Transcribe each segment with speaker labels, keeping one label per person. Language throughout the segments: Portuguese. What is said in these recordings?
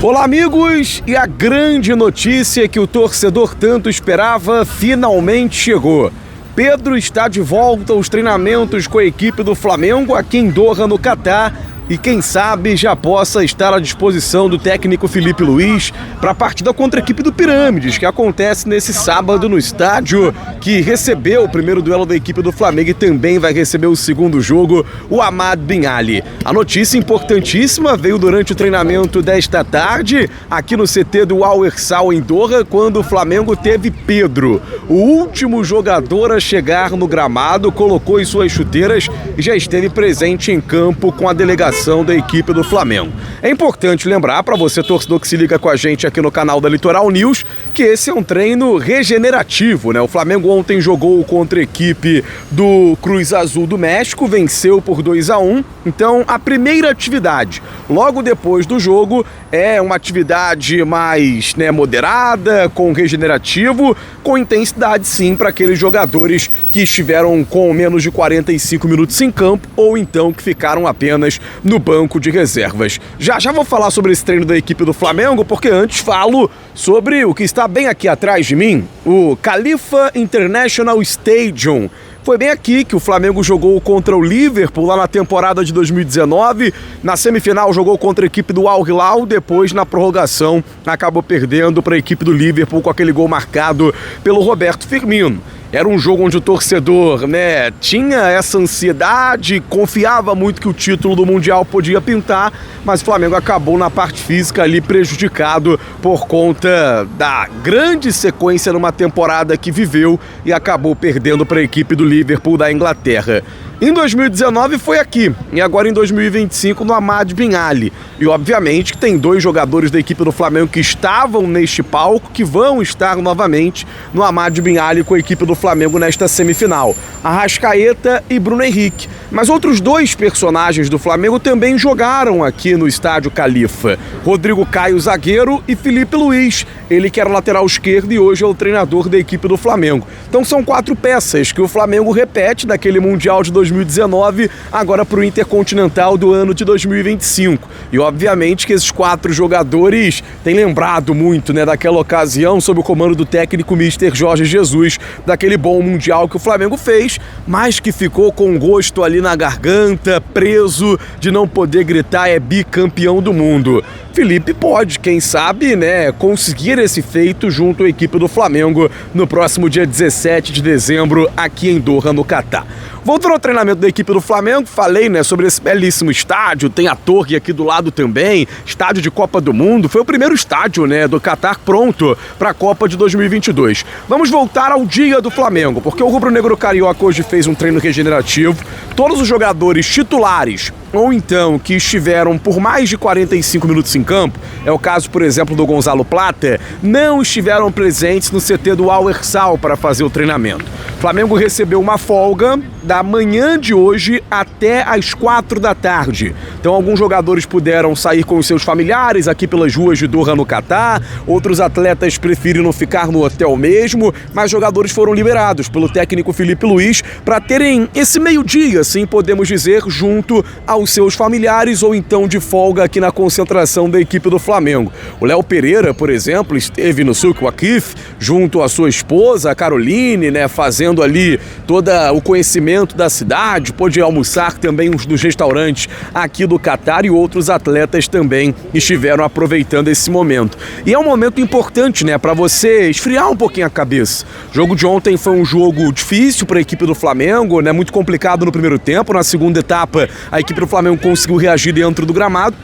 Speaker 1: Olá, amigos! E a grande notícia que o torcedor tanto esperava finalmente chegou. Pedro está de volta aos treinamentos com a equipe do Flamengo aqui em Doha, no Catar. E quem sabe já possa estar à disposição do técnico Filipe Luís para a partida contra a equipe do Pirâmides, que acontece nesse sábado no estádio, que recebeu o primeiro duelo da equipe do Flamengo e também vai receber o segundo jogo, o Hamad Bin Ali. A notícia importantíssima veio durante o treinamento desta tarde, aqui no CT do Al Hersal em Doha, quando o Flamengo teve Pedro, o último jogador a chegar no gramado, colocou em suas chuteiras e já esteve presente em campo com a delegação da equipe do Flamengo. É importante lembrar para você, torcedor que se liga com a gente aqui no canal da Litoral News, que esse é um treino regenerativo, né? O Flamengo ontem jogou contra a equipe do Cruz Azul do México, venceu por 2-1. Então, a primeira atividade, logo depois do jogo, é uma atividade mais, moderada, com regenerativo, com intensidade sim para aqueles jogadores que estiveram com menos de 45 minutos em campo ou então que ficaram apenas no banco de reservas. Já vou falar sobre esse treino da equipe do Flamengo, porque antes falo sobre o que está bem aqui atrás de mim, o Khalifa International Stadium. Foi bem aqui que o Flamengo jogou contra o Liverpool lá na temporada de 2019. Na semifinal jogou contra a equipe do Al Hilal, depois na prorrogação acabou perdendo para a equipe do Liverpool com aquele gol marcado pelo Roberto Firmino. Era um jogo onde o torcedor, tinha essa ansiedade, confiava muito que o título do Mundial podia pintar, mas o Flamengo acabou na parte física ali prejudicado por conta da grande sequência numa temporada que viveu e acabou perdendo para a equipe do Liverpool da Inglaterra. Em 2019 foi aqui, e agora em 2025 no Hamad Bin Ali. E obviamente que tem dois jogadores da equipe do Flamengo que estavam neste palco, que vão estar novamente no Hamad Bin Ali com a equipe do Flamengo nesta semifinal. Arrascaeta e Bruno Henrique. Mas outros dois personagens do Flamengo também jogaram aqui no estádio Khalifa. Rodrigo Caio, zagueiro, e Filipe Luís, ele que era lateral esquerdo e hoje é o treinador da equipe do Flamengo. Então são 4 peças que o Flamengo repete daquele Mundial de 2019, agora para o Intercontinental do ano de 2025. E obviamente que esses 4 jogadores têm lembrado muito, daquela ocasião, sob o comando do técnico Mister Jorge Jesus, daquele bom Mundial que o Flamengo fez, mas que ficou com gosto ali na garganta, preso de não poder gritar é bicampeão do mundo. Felipe pode, quem sabe, conseguir esse feito junto à equipe do Flamengo no próximo dia 17 de dezembro aqui em Doha, no Catar. Voltando ao treinamento da equipe do Flamengo, falei, sobre esse belíssimo estádio, tem a torre aqui do lado também, estádio de Copa do Mundo, foi o primeiro estádio, do Catar pronto para a Copa de 2022. Vamos voltar ao dia do Flamengo, porque o rubro-negro carioca hoje fez um treino regenerativo, todos os jogadores titulares, ou então que estiveram por mais de 45 minutos em campo, é o caso, por exemplo, do Gonzalo Plata, não estiveram presentes no CT do Al Hersal para fazer o treinamento. O Flamengo recebeu uma folga da manhã de hoje até às 4 da tarde. Então alguns jogadores puderam sair com os seus familiares aqui pelas ruas de Doha, no Catar, outros atletas preferiram ficar no hotel mesmo, mas jogadores foram liberados pelo técnico Filipe Luís para terem esse meio-dia, assim podemos dizer, junto aos seus familiares ou então de folga aqui na concentração da equipe do Flamengo. O Léo Pereira, por exemplo, esteve no Souk Waqif junto à sua esposa, a Caroline, fazendo ali todo o conhecimento da cidade, pôde almoçar também nos restaurantes aqui do Catar e outros atletas também estiveram aproveitando esse momento. E é um momento importante, para você esfriar um pouquinho a cabeça. O jogo de ontem foi um jogo difícil para a equipe do Flamengo, muito complicado no primeiro tempo. Na segunda etapa, a equipe do Flamengo conseguiu reagir dentro do gramado.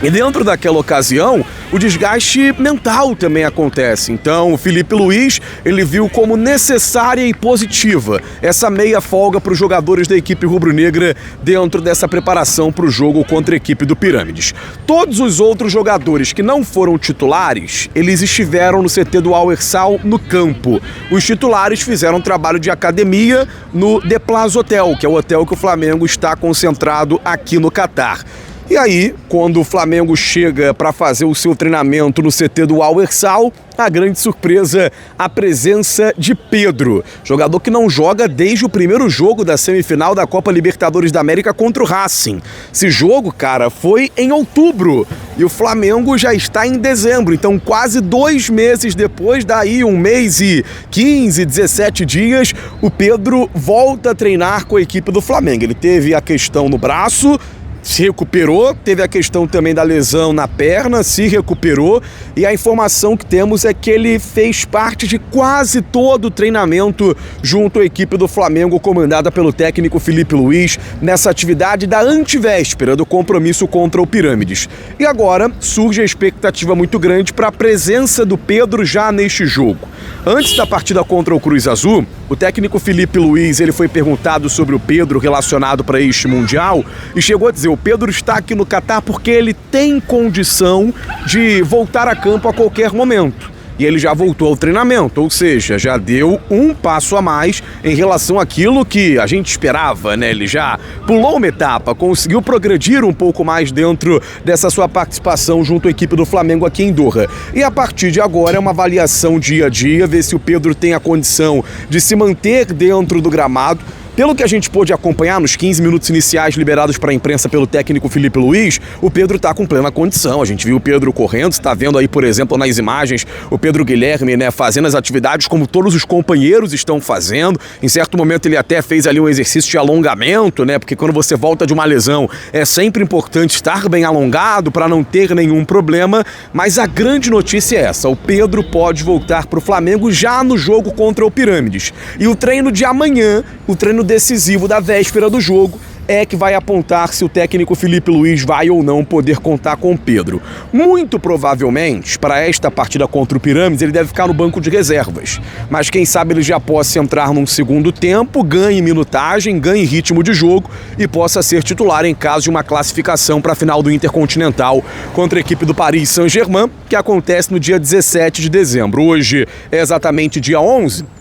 Speaker 1: E dentro daquela ocasião, o desgaste mental também acontece. Então, o Filipe Luís, ele viu como necessária e positiva essa meia folga para os jogadores da equipe rubro-negra dentro dessa preparação para o jogo contra a equipe do Pirâmides. Todos os outros jogadores que não foram titulares, eles estiveram no CT do Al Hersal no campo. Os titulares fizeram um trabalho de academia no The Plaza Hotel, que é o hotel que o Flamengo está concentrado aqui no Catar. E aí, quando o Flamengo chega para fazer o seu treinamento no CT do Al-Wersal, a grande surpresa, a presença de Pedro, jogador que não joga desde o primeiro jogo da semifinal da Copa Libertadores da América contra o Racing. Esse jogo, cara, foi em outubro e o Flamengo já está em dezembro, então quase 2 meses depois, daí 1 mês e 15, 17 dias, o Pedro volta a treinar com a equipe do Flamengo. Ele teve a questão no braço, se recuperou, teve a questão também da lesão na perna, se recuperou, e a informação que temos é que ele fez parte de quase todo o treinamento junto à equipe do Flamengo, comandada pelo técnico Felipe Luiz, nessa atividade da antevéspera do compromisso contra o Pirâmides. E agora surge a expectativa muito grande para a presença do Pedro já neste jogo. Antes da partida contra o Cruz Azul, o técnico Felipe Luiz ele foi perguntado sobre o Pedro relacionado para este Mundial e chegou a dizer: o Pedro está aqui no Catar porque ele tem condição de voltar a campo a qualquer momento. E ele já voltou ao treinamento, ou seja, já deu um passo a mais em relação àquilo que a gente esperava, né? Ele já pulou uma etapa, conseguiu progredir um pouco mais dentro dessa sua participação junto à equipe do Flamengo aqui em Doha. E a partir de agora é uma avaliação dia a dia, ver se o Pedro tem a condição de se manter dentro do gramado. Pelo que a gente pôde acompanhar nos 15 minutos iniciais liberados para a imprensa pelo técnico Felipe Luiz, o Pedro está com plena condição. A gente viu o Pedro correndo, está vendo aí, por exemplo, nas imagens, o Pedro Guilherme, né, fazendo as atividades como todos os companheiros estão fazendo. Em certo momento ele até fez ali um exercício de alongamento, né, porque quando você volta de uma lesão é sempre importante estar bem alongado para não ter nenhum problema. Mas a grande notícia é essa: o Pedro pode voltar para o Flamengo já no jogo contra o Pirâmides. E o treino de amanhã, o treino decisivo da véspera do jogo, é que vai apontar se o técnico Felipe Luiz vai ou não poder contar com o Pedro. Muito provavelmente, para esta partida contra o Pirâmides, ele deve ficar no banco de reservas. Mas quem sabe ele já possa entrar num segundo tempo, ganhe minutagem, ganhe ritmo de jogo e possa ser titular em caso de uma classificação para a final do Intercontinental contra a equipe do Paris Saint-Germain, que acontece no dia 17 de dezembro. Hoje é exatamente dia 11.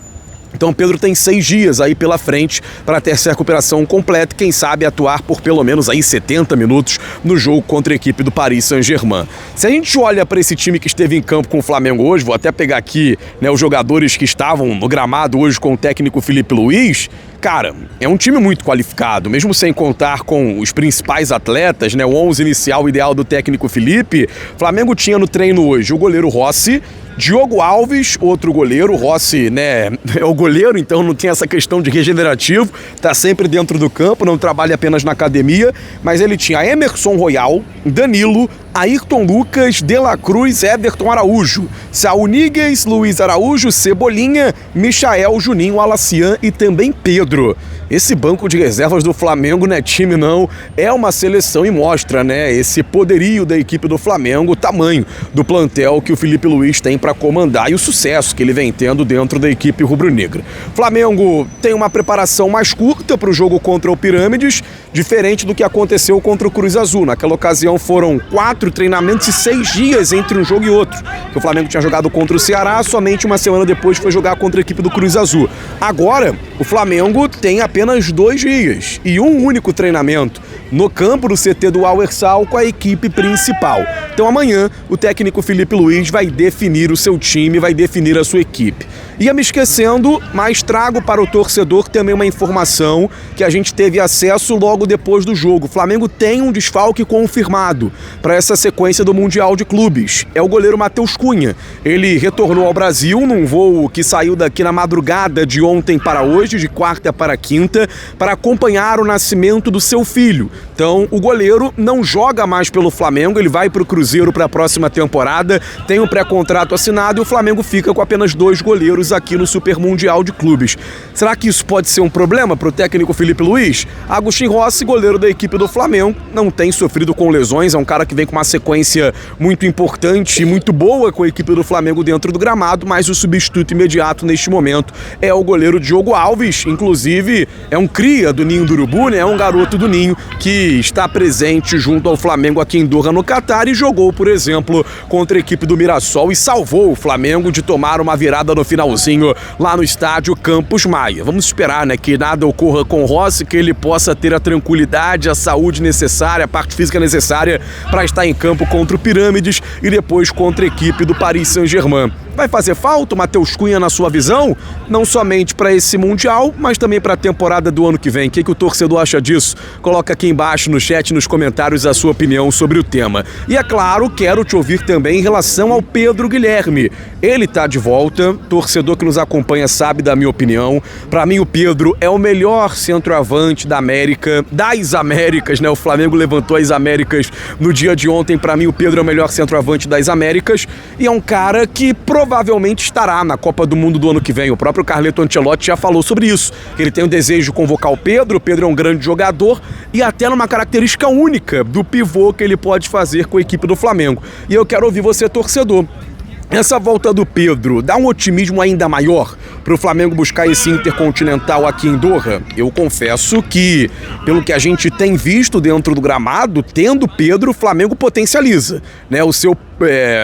Speaker 1: Então Pedro tem 6 dias aí pela frente para ter essa recuperação completa e quem sabe atuar por pelo menos aí 70 minutos no jogo contra a equipe do Paris Saint-Germain. Se a gente olha para esse time que esteve em campo com o Flamengo hoje, vou até pegar aqui, né, os jogadores que estavam no gramado hoje com o técnico Felipe Luiz. Cara, é um time muito qualificado, mesmo sem contar com os principais atletas, né, o 11 inicial ideal do técnico Felipe. O Flamengo tinha no treino hoje o goleiro Rossi, Diogo Alves, outro goleiro. O Rossi, né, é o goleiro, então não tem essa questão de regenerativo, tá sempre dentro do campo, não trabalha apenas na academia, mas ele tinha Emerson Royal, Danilo, Ayrton Lucas, De La Cruz, Everton Araújo, Saúl Níguez, Luiz Araújo, Cebolinha, Michael, Juninho, Alacian e também Pedro. Esse banco de reservas do Flamengo não é time não, é uma seleção e mostra, né, esse poderio da equipe do Flamengo, o tamanho do plantel que o Felipe Luiz tem para comandar e o sucesso que ele vem tendo dentro da equipe rubro-negra. Flamengo tem uma preparação mais curta para o jogo contra o Pirâmides, diferente do que aconteceu contra o Cruz Azul. Naquela ocasião foram 4 treinamentos e 6 dias entre um jogo e outro. O Flamengo tinha jogado contra o Ceará, somente uma semana depois foi jogar contra a equipe do Cruz Azul. Agora, o Flamengo tem apenas 2 dias e um único treinamento no campo do CT do Al-Wersal com a equipe principal. Então amanhã o técnico Felipe Luiz vai definir o seu time, vai definir a sua equipe. Ia me esquecendo, mas trago para o torcedor também uma informação que a gente teve acesso logo depois do jogo. O Flamengo tem um desfalque confirmado para essa sequência do Mundial de Clubes. É o goleiro Matheus Cunha. Ele retornou ao Brasil num voo que saiu daqui na madrugada de ontem para hoje, de quarta para quinta, para acompanhar o nascimento do seu filho. Então, o goleiro não joga mais pelo Flamengo, ele vai para o Cruzeiro para a próxima temporada, tem um pré-contrato assinado e o Flamengo fica com apenas 2 goleiros aqui no Super Mundial de Clubes. Será que isso pode ser um problema para o técnico Felipe Luiz? Agustin Rossi, goleiro da equipe do Flamengo, não tem sofrido com lesões, é um cara que vem com uma sequência muito importante e muito boa com a equipe do Flamengo dentro do gramado, mas o substituto imediato neste momento é o goleiro Diogo Alves, inclusive é um cria do Ninho do Urubu, né? É um garoto do Ninho que que está presente junto ao Flamengo aqui em Doha, no Catar, e jogou, por exemplo, contra a equipe do Mirassol e salvou o Flamengo de tomar uma virada no finalzinho lá no estádio Campos Maia. Vamos esperar, né, que nada ocorra com o Rossi, que ele possa ter a tranquilidade, a saúde necessária, a parte física necessária para estar em campo contra o Pirâmides e depois contra a equipe do Paris Saint-Germain. Vai fazer falta o Matheus Cunha na sua visão? Não somente para esse Mundial, mas também para a temporada do ano que vem. O que o torcedor acha disso? Coloca aqui embaixo no chat, nos comentários, a sua opinião sobre o tema. E é claro, quero te ouvir também em relação ao Pedro Guilherme. Ele tá de volta, torcedor que nos acompanha sabe da minha opinião. Para mim o Pedro é o melhor centroavante da América, das Américas, né? O Flamengo levantou as Américas no dia de ontem. Para mim o Pedro é o melhor centroavante das Américas e é um cara que provavelmente estará na Copa do Mundo do ano que vem. O próprio Carleto Ancelotti já falou sobre isso. Ele tem o desejo de convocar o Pedro é um grande jogador e até numa característica única do pivô que ele pode fazer com a equipe do Flamengo. E eu quero ouvir você, torcedor. Essa volta do Pedro dá um otimismo ainda maior para o Flamengo buscar esse Intercontinental aqui em Doha? Eu confesso que, pelo que a gente tem visto dentro do gramado, tendo Pedro, o Flamengo potencializa, né, o seu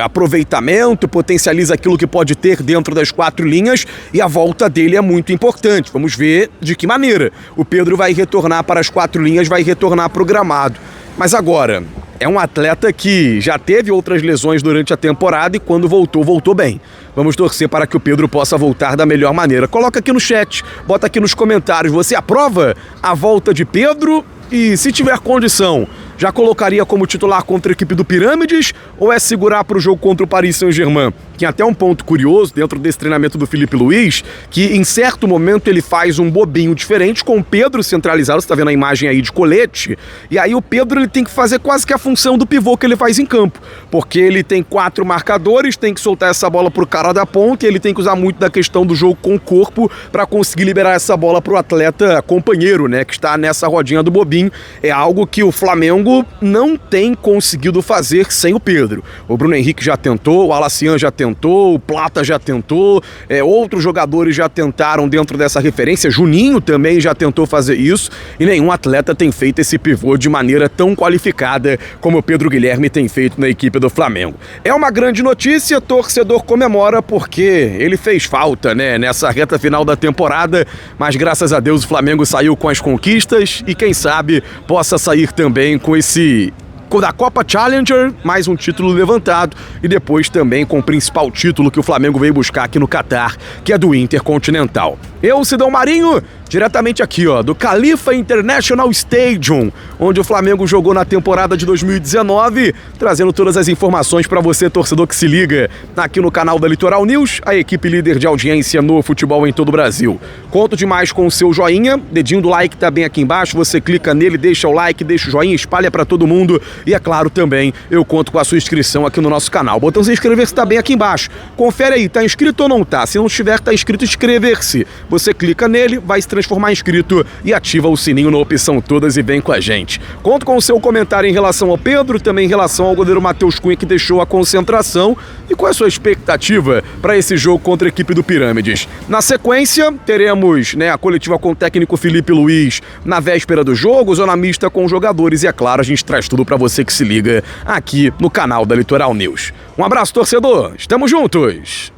Speaker 1: aproveitamento, potencializa aquilo que pode ter dentro das quatro linhas e a volta dele é muito importante. Vamos ver de que maneira o Pedro vai retornar para as quatro linhas, vai retornar para o gramado. Mas agora, é um atleta que já teve outras lesões durante a temporada e quando voltou bem. Vamos torcer para que o Pedro possa voltar da melhor maneira. Coloca aqui no chat, bota aqui nos comentários, você aprova a volta de Pedro? E se tiver condição, já colocaria como titular contra a equipe do Pirâmides ou é segurar para o jogo contra o Paris Saint-Germain? Tem até um ponto curioso dentro desse treinamento do Felipe Luiz, que em certo momento ele faz um bobinho diferente com o Pedro centralizado, você está vendo a imagem aí de colete, e aí o Pedro ele tem que fazer quase que a função do pivô que ele faz em campo, porque ele tem 4 marcadores, tem que soltar essa bola pro cara da ponta e ele tem que usar muito da questão do jogo com o corpo para conseguir liberar essa bola pro atleta companheiro, né, que está nessa rodinha do bobinho. É algo que o Flamengo não tem conseguido fazer sem o Pedro. O Bruno Henrique já tentou, o Alacian já tentou, o Plata já tentou, outros jogadores já tentaram dentro dessa referência, Juninho também já tentou fazer isso e nenhum atleta tem feito esse pivô de maneira tão qualificada como o Pedro Guilherme tem feito na equipe do Flamengo. É uma grande notícia, torcedor comemora porque ele fez falta, né, nessa reta final da temporada, mas graças a Deus o Flamengo saiu com as conquistas e quem sabe possa sair também com esse da Copa Challenger, mais um título levantado e depois também com o principal título que o Flamengo veio buscar aqui no Catar, que é do Intercontinental. Eu, Sidão Marinho, diretamente aqui, ó, do Khalifa International Stadium, onde o Flamengo jogou na temporada de 2019, trazendo todas as informações para você, torcedor que se liga aqui no canal da Litoral News, a equipe líder de audiência no futebol em todo o Brasil. Conto demais com o seu joinha, dedinho do like tá bem aqui embaixo, você clica nele, deixa o like, deixa o joinha, espalha para todo mundo e é claro também, eu conto com a sua inscrição aqui no nosso canal. O botãozinho inscrever-se tá bem aqui embaixo. Confere aí, tá inscrito ou não tá? Se não estiver, tá inscrito, inscrever-se. Você clica nele, vai se transformar em inscrito e ativa o sininho na opção todas e vem com a gente. Conto com o seu comentário em relação ao Pedro, também em relação ao goleiro Matheus Cunha que deixou a concentração e qual é a sua expectativa para esse jogo contra a equipe do Pirâmides. Na sequência, teremos, né, a coletiva com o técnico Felipe Luiz na véspera do jogo, zona mista com os jogadores e é claro, a gente traz tudo para você que se liga aqui no canal da Litoral News. Um abraço, torcedor, estamos juntos!